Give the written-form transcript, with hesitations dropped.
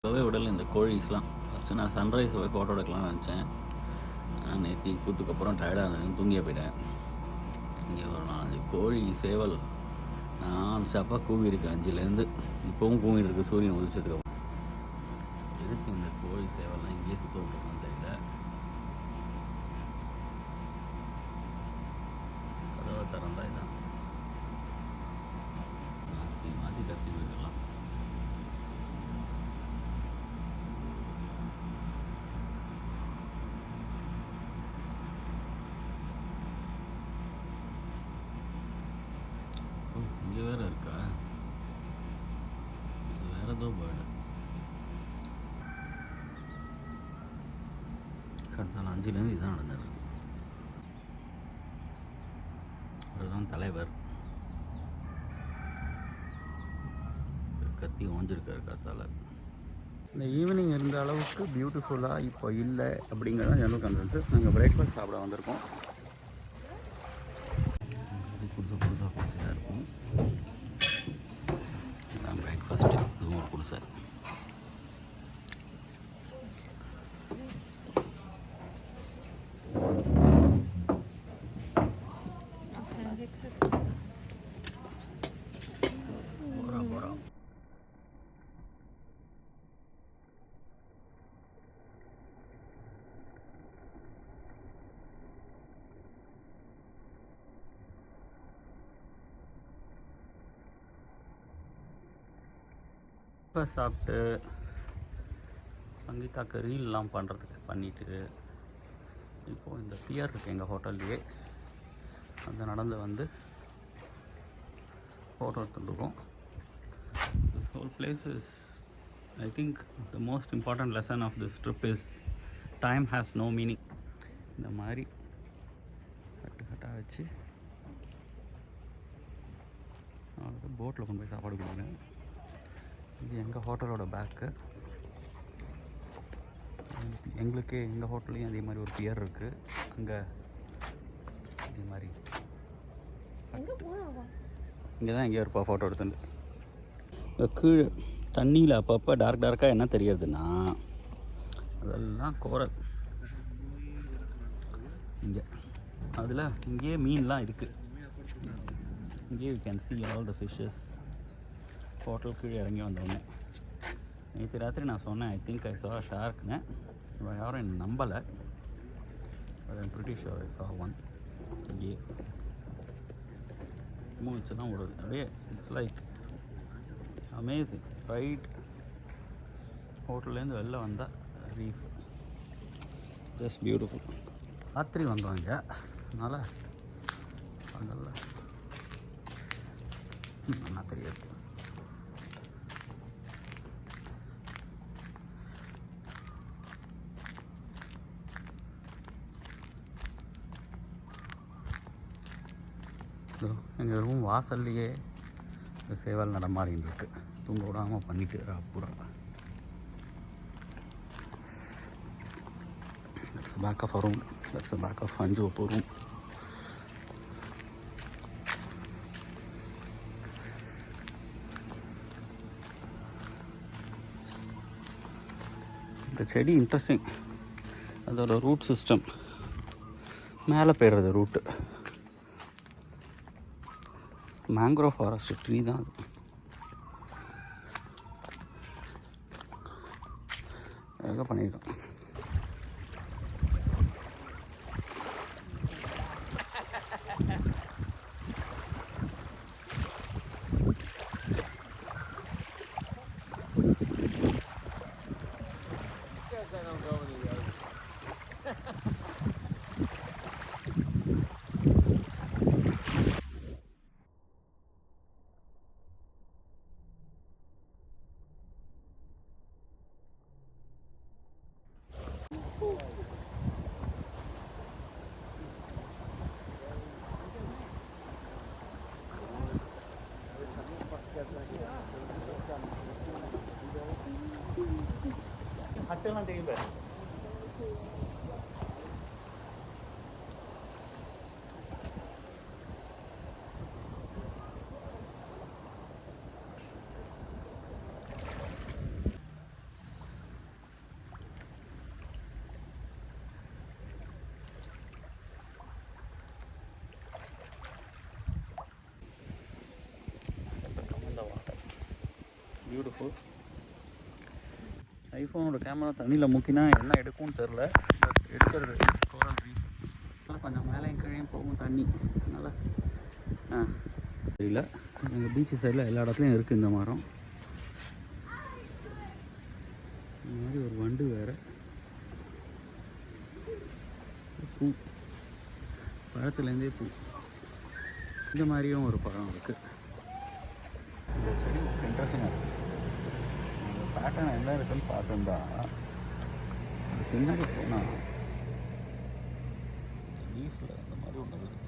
விடலை இந்த கோழிஸ்லாம். ஃபஸ்ட்டு நான் சன்ரைஸ் போய் ஃபோட்டோ எடுக்கலாம்னு நினச்சேன். நேற்று கூத்துக்கப்புறம் டயர்டாக இருந்தேன், தூங்கியே போயிட்டேன். இங்கே ஒரு 4 கோழி சேவல் நான் ஸ்டாப்பாக கூவியிருக்கேன் 5லேருந்து. இப்போவும் கூவிட்டு இருக்கு சூரியன் உதிச்சதுக்கப்புறம். எதுக்கு இந்த கோழி சேவல்லாம் இங்கேயே சுற்ற விட்டுருக்கான்னு தெரியல. கதவை திறந்தா இதான் மாற்றி மாற்றி கத்தி விடலாம். இங்கே வேறு இருக்கா? இது வேறு ஏதோ பேர்டு. கடந்த 5லேருந்து இதுதான் நடந்தது. அதுதான் தலைவர் கத்தி ஓஞ்சிருக்காரு கத்தால. இந்த ஈவினிங் இருந்த அளவுக்கு பியூட்டிஃபுல்லாக இப்போ இல்லை அப்படிங்கிறதான் ஜெனரல் கன்சென்சஸ். நாங்கள் பிரேக்ஃபாஸ்ட் சாப்பிட வந்திருக்கோம். புதுசு புதுசாக புதுசாக இருக்கும். இதுதான் பிரேக்ஃபாஸ்ட்டு. இதுவும் ஒரு புதுசாக இருக்கும். இப்போ சாப்பிட்டு சங்கீதாக்கு ரீல்லாம் பண்ணுறதுக்கு பண்ணிவிட்டு இப்போது இந்த பியர் இருக்குது எங்கள் ஹோட்டல்லையே. அந்த நடந்து வந்து ஃபோட்டோ எடுத்துருக்கோம். This whole place is I think the most important lesson of this trip is time has no meaning. இந்த மாதிரி கட்டு கட்டாக வச்சு அவங்களுக்கு போட்டில் கொண்டு போய் சாப்பாடு கொடுக்குறேன். இது எங்கள் ஹோட்டலோட பேக்கு. எங்களுக்கு எங்கள் ஹோட்டல்லையும் அதே மாதிரி ஒரு பியர் இருக்குது. அங்கே அதே மாதிரி இங்கே தான் எங்கேயோ இருப்பா ஃபோட்டோ எடுத்துட்டு. இந்த கீழே தண்ணியில் அப்பப்போ டார்க்காக என்ன தெரியறதுன்னா அதெல்லாம் கோரல். இங்கே அதில் இங்கேயே மீன்லாம் இருக்குது. இங்கேயே you can see all the fishes. Hotel கீழே இறங்கி வந்தோடனே நேற்று ராத்திரி நான் சொன்னேன் ஐ திங்க் ஐ சா ஷார்க்னு. இவன் யாரும் என்னை நம்பலை. ஐம் பிரிட்டி ஷுர் ஐ சா ஒன். இங்கேயே மூச்சு தான் விடுது அப்படியே. It's like amazing. ரைட் ஹோட்டல்லேருந்து வெளில வந்தால் ரீஃப் ஜஸ்ட் பியூட்டிஃபுல். ராத்திரி வந்தோம் இங்கே, அதனால் அதனால நல்லா தெரியாது. எங்கள் ரூம் வாசல்லையே இந்த சேவல் நடமாடின்னு இருக்கு. தூங்க விடாமல் பண்ணிட்டு பூரா. That's back of a room. That's back of அஞ்சு ரூம். இந்த செடி இன்ட்ரெஸ்டிங். அதோட ரூட் சிஸ்டம் மேலே போயிடுறது ரூட்டு. மேங்க்ரோவ் ஃபாரஸ்ட் ட்ரீ தான் அது. அழகாக பண்ணியிருக்கோம். ஹட்டெல்லாம் தெரியும் பாரு. பியூட்டிஃபுல். ஐஃபோனோட கேமரா தண்ணியில் முக்கினா என்ன எடுக்கும்னு தெரில, பட் எடுக்கிறது கோரல் ரீஃப். கொஞ்சம் மேலேயும் கீழேயும் போகும் தண்ணி, அதனால் தெரியல. எங்கள் பீச்சு சைடில் எல்லா இடத்துலையும் இருக்குது இந்த மரம். இந்த மாதிரி ஒரு வண்டு வேறு. பூ, பழத்துலேருந்தே பூ. இந்த மாதிரியும் ஒரு பழம் இருக்குது. இந்த செடி இன்ட்ரெஸ்டிங்காக இருக்குது. அந்த பேட்டர்ன் என்ன இருக்குன்னு பார்த்துருந்தா பின்னாடி போனால் லீஃபில் அந்த மாதிரி ஒன்று இருக்குது.